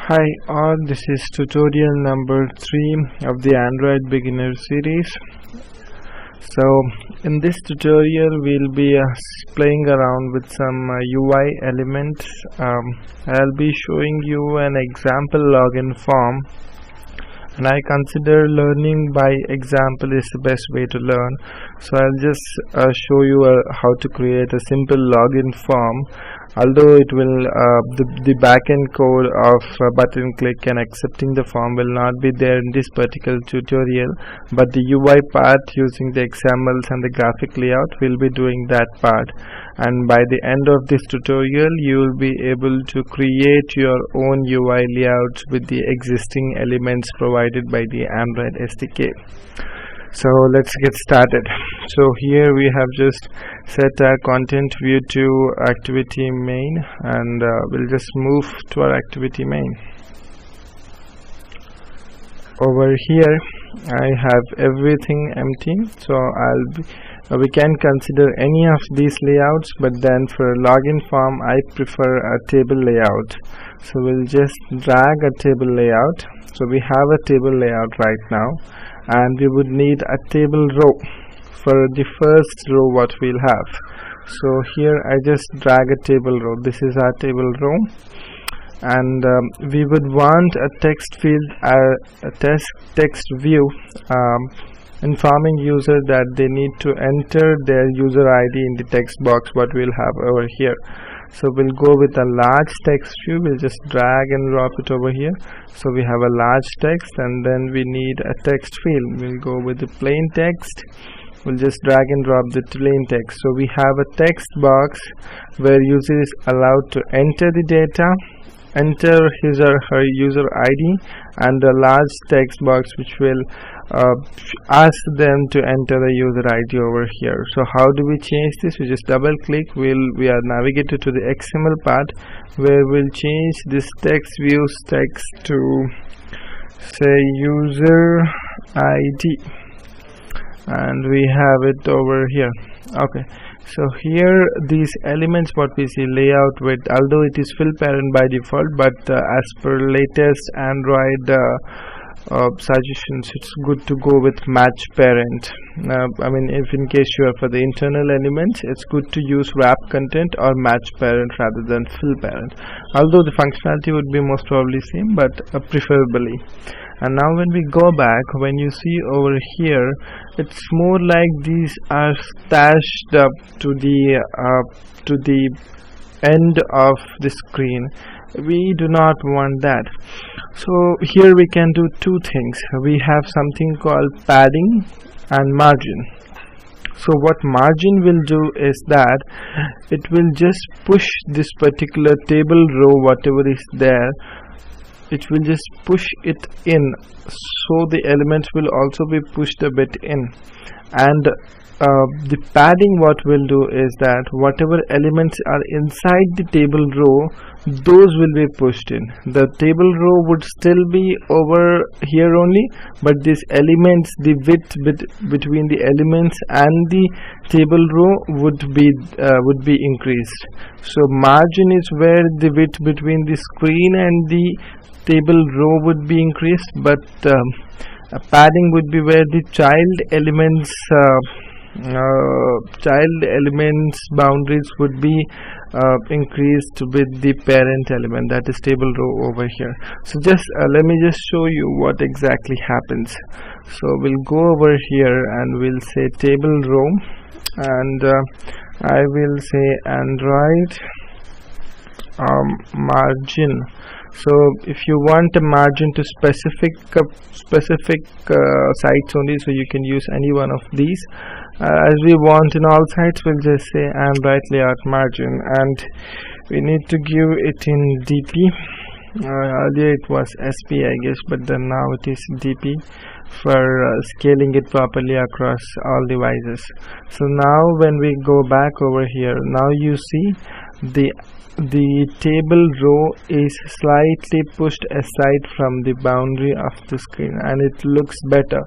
Hi all, this is tutorial number 3 of the Android beginner series. So in this tutorial we'll be playing around with some UI elements. I'll be showing you an example login form, and I consider learning by example is the best way to learn. So I'll just show you how to create a simple login form. Although it will the backend code of button click and accepting the form will not be there in this particular tutorial, but the UI part using the XMLs and the graphic layout will be doing that part. And by the end of this tutorial you will be able to create your own UI layouts with the existing elements provided by the Android SDK. So let's get started. So here we have just set our content view to activity main, and we'll just move to our activity main. Over here I have everything empty, so we can consider any of these layouts, but then for a login form I prefer a table layout. So we'll just drag a table layout. So we have a table layout right now, and we would need a table row for the first row what we'll have. So here I just drag a table row. This is our table row, and we would want a text field, a text view informing user that they need to enter their user ID in the text box what we'll have over here. So we'll go with a large text view. We'll just drag and drop it over here. So we have a large text, and then we need a text field. We'll go with the plain text. We'll just drag and drop the plain text. So we have a text box where user is allowed to enter the data, enter his or her user ID, and a large text box which will ask them to enter the user ID over here. So how do we change this? We just double click. We are navigated to the XML part where we'll change this text views text to say user ID, and we have it over here. Okay, so here these elements what we see layout with, although it is fill parent by default, but as per latest Android suggestions, it's good to go with match parent. I mean, if in case you are for the internal elements, it's good to use wrap content or match parent rather than fill parent, although the functionality would be most probably same, but preferably. And now when we go back, when you see over here, it's more like these are stashed up to the end of the screen. We do not want that. So here we can do two things. We have something called padding and margin. So what margin will do is that it will just push this particular table row, whatever is there, it will just push it in, so the elements will also be pushed a bit in. And the padding what will do is that whatever elements are inside the table row, those will be pushed in. The table row would still be over here only, but these elements, the width between the elements and the table row would be increased. So margin is where the width between the screen and the table row would be increased, but padding would be where the child elements boundaries would be increased with the parent element, that is table row over here. So just let me just show you what exactly happens. So we'll go over here and we'll say table row, and I will say Android margin. So if you want a margin to specific sites only, so you can use any one of these. As we want in all sites, we'll just say Android layout margin, and we need to give it in DP. Earlier it was SP I guess, but then now it is DP for scaling it properly across all devices. So now when we go back over here, now you see the table row is slightly pushed aside from the boundary of the screen, and it looks better.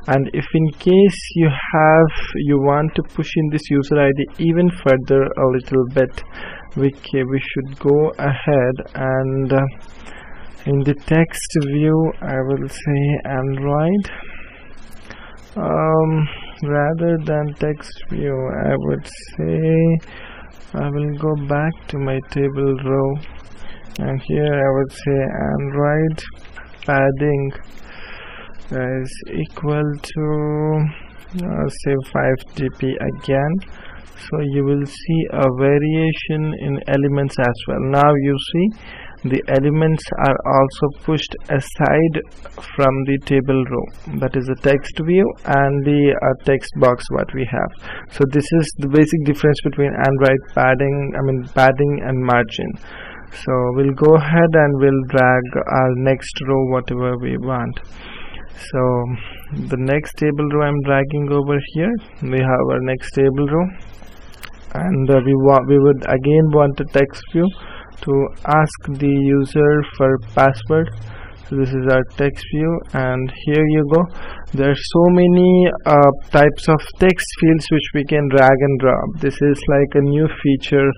And if in case you want to push in this user ID even further a little bit, we should go ahead and In the text view, I will say Android. Rather than text view, I would say I will go back to my table row, and here I would say Android padding is equal to say 5 dp again. So you will see a variation in elements as well. Now you see the elements are also pushed aside from the table row, that is the text view and the text box what we have. So this is the basic difference between Android padding and margin. So we'll go ahead and we'll drag our next row whatever we want. So the next table row I'm dragging over here. We have our next table row, and we would again want a text view to ask the user for password. So this is our text view, and here you go. There are so many types of text fields which we can drag and drop. This is like a new feature,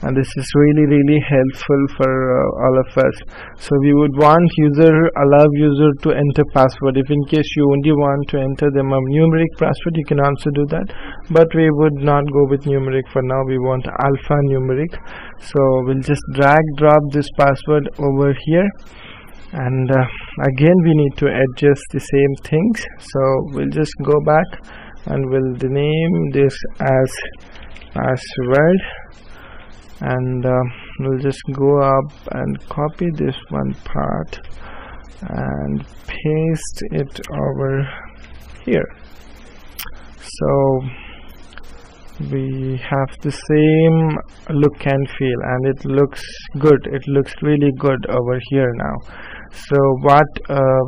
and this is really helpful for all of us. So we would want allow user to enter password. If in case you only want to enter them a numeric password, you can also do that, but we would not go with numeric for now. We want alphanumeric. So we'll just drag drop this password over here, and again we need to adjust the same things. So we'll just go back and we'll name this as password, and we'll just go up and copy this one part and paste it over here. So we have the same look and feel, and it looks good. It looks really good over here now. So what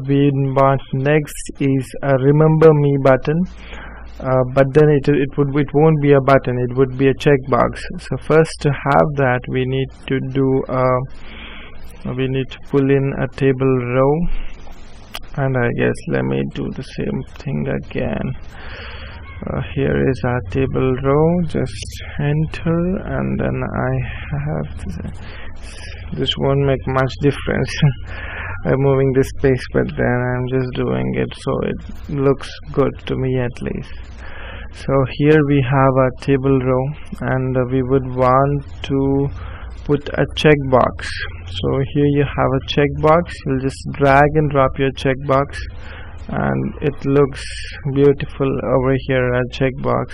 we want next is a remember me button, but then it won't be a button, it would be a checkbox. So first, to have that, we need to pull in a table row, and I guess let me do the same thing again. Here is our table row. Just enter, and then I have this won't make much difference. I'm moving this space, but then I'm just doing it so it looks good to me at least. So here we have our table row, and we would want to put a checkbox. So here you have a checkbox. You'll just drag and drop your checkbox, and it looks beautiful over here, a checkbox.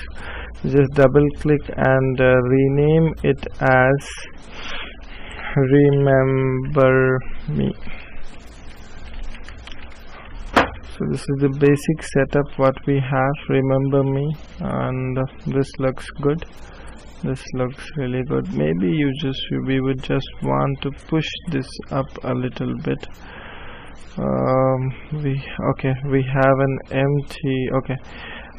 Just double click and rename it as remember me. So this is the basic setup what we have, remember me, and this looks good. This looks really good. Maybe we would just want to push this up a little bit. We have an empty,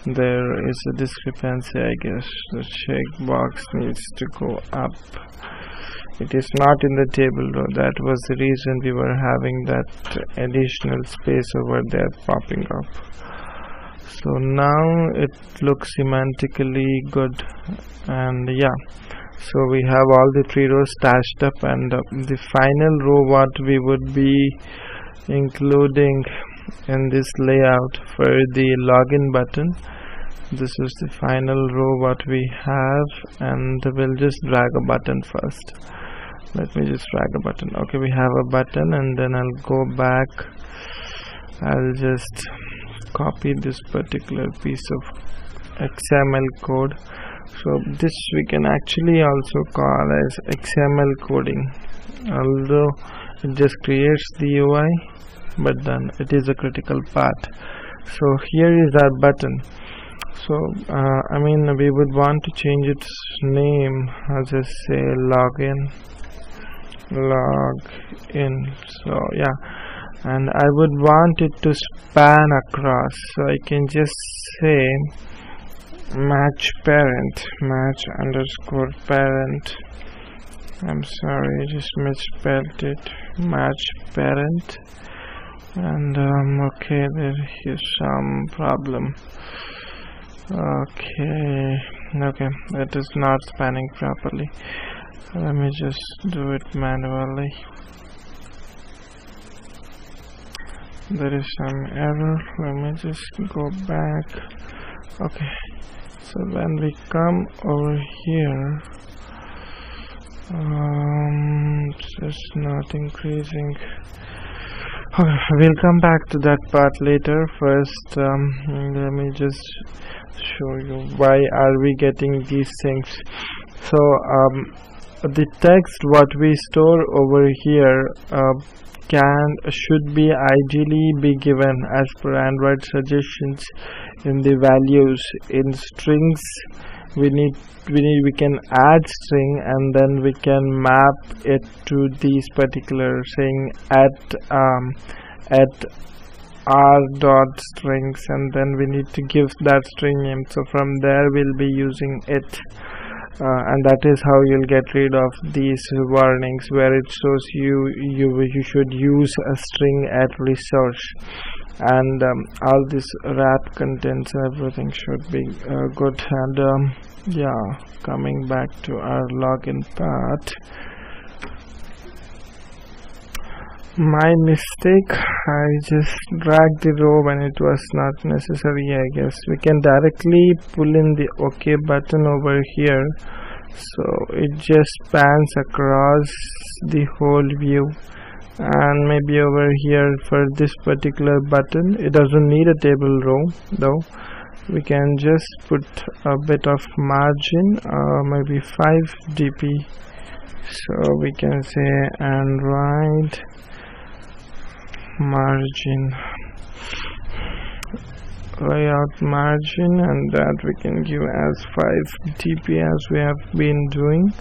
there is a discrepancy, I guess. The checkbox needs to go up. It is not in the table row. That was the reason we were having that additional space over there popping up. So now it looks semantically good, and yeah, so we have all the 3 rows stashed up, and the final row what we would be including in this layout for the login button. This is the final row what we have, and we'll just drag a button first. Let me just drag a button. Okay, we have a button, and then I'll go back. I'll just copy this particular piece of XML code. So this we can actually also call as XML coding, although it just creates the UI, but then it is a critical part. So here is our button. So we would want to change its name. I'll just say login. So yeah, and I would want it to span across, so I can just say match underscore parent. I'm sorry, I just misspelled it. Match parent, and okay, there is some problem. Okay, it is not spanning properly. Let me just do it manually. there is some error. Let me just go back. Okay, so when we come over here, it's just not increasing. Okay, we'll come back to that part later. First, let me just show you why are we getting these things. So the text what we store over here should be ideally be given as per Android suggestions in the values. In strings we can add string, and then we can map it to these particular saying at r dot strings, and then we need to give that string name. So from there we'll be using it, and that is how you'll get rid of these warnings where it shows you should use a string at resource, and all this wrap contents, everything should be good. And yeah, coming back to our login part, my mistake, I just dragged the row when it was not necessary. I guess we can directly pull in the OK button over here, so it just pans across the whole view. And maybe over here for this particular button, it doesn't need a table row though. We can just put a bit of margin, maybe 5 dp. So we can say Android margin, layout margin, and that we can give as 5 dp as we have been doing.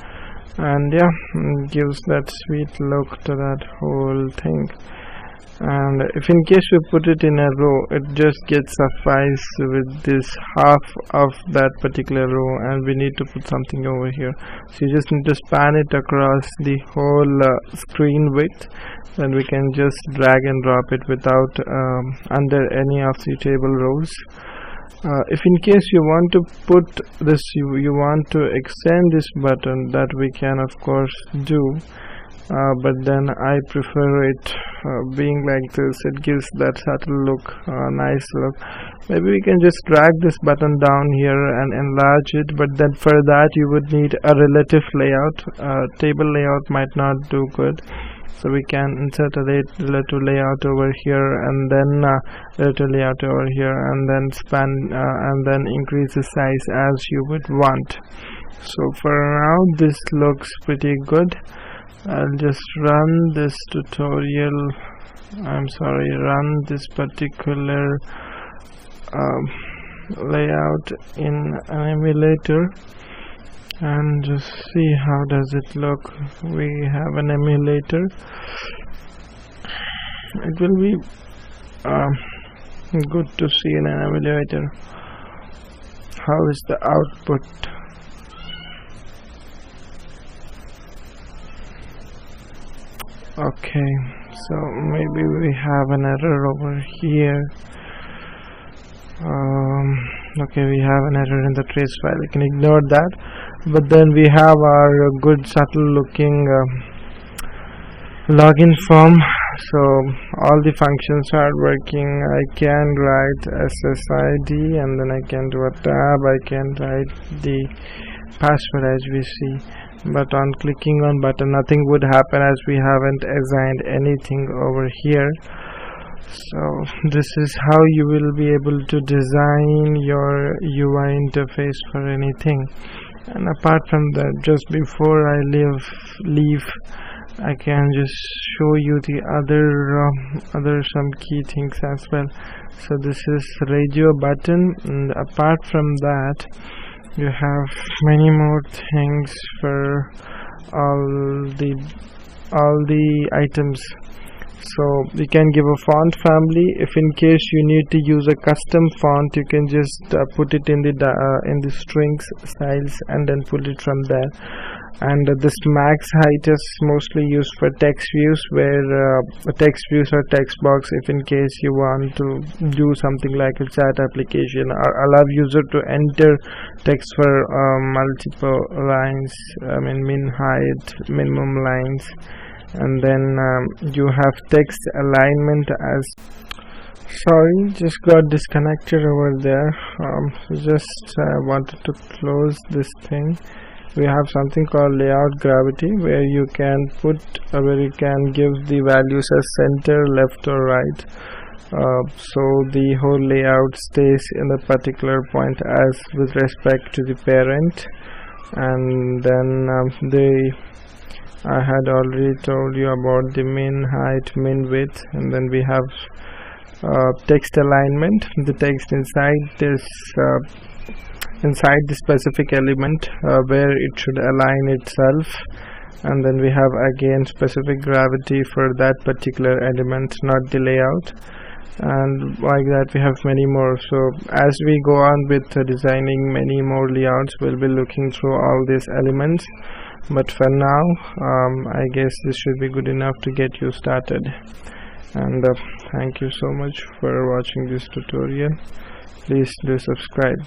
And yeah, it gives that sweet look to that whole thing. And if in case we put it in a row, it just gets suffice with this half of that particular row, and we need to put something over here. So you just need to span it across the whole screen width, and we can just drag and drop it without under any of the table rows. If in case you want to put this, you want to extend this button, that we can of course do, but then I prefer it being like this. It gives that subtle look, nice look. Maybe we can just drag this button down here and enlarge it, but then for that you would need a relative layout. Table layout might not do good. So we can insert a relative layout over here, and then relative layout over here, and then span and then increase the size as you would want. So for now this looks pretty good. I'll just run this tutorial, run this particular layout in an emulator and just see how does it look. We have an emulator. It will be good to see in an emulator how is the output. Okay, so maybe we have an error over here. Okay, we have an error in the trace file. You can ignore that, but then we have our good subtle looking login form. So all the functions are working. I can write SSID, and then I can do a tab. I can write the password as we see, but on clicking on button nothing would happen as we haven't assigned anything over here. So this is how you will be able to design your UI interface for anything. And apart from that, just before I leave, I can just show you the other some key things as well. So this is radio button, and apart from that you have many more things for all the items. So you can give a font family. If in case you need to use a custom font, you can just put it in the strings styles and then pull it from there. And this max height is mostly used for text views, where text views or text box, if in case you want to do something like a chat application or allow user to enter text for multiple lines, min height, minimum lines, and then you have text alignment as sorry, just got disconnected over there. Just wanted to close this thing. We have something called layout gravity, where you can put where you can give the values as center, left or right, so the whole layout stays in a particular point as with respect to the parent. And then I had already told you about the min height, min width, and then we have text alignment. The text inside the specific element where it should align itself, and then we have again specific gravity for that particular element, not the layout, and like that we have many more. So as we go on with designing many more layouts, we'll be looking through all these elements, but for now I guess this should be good enough to get you started. And thank you so much for watching this tutorial. Please do subscribe.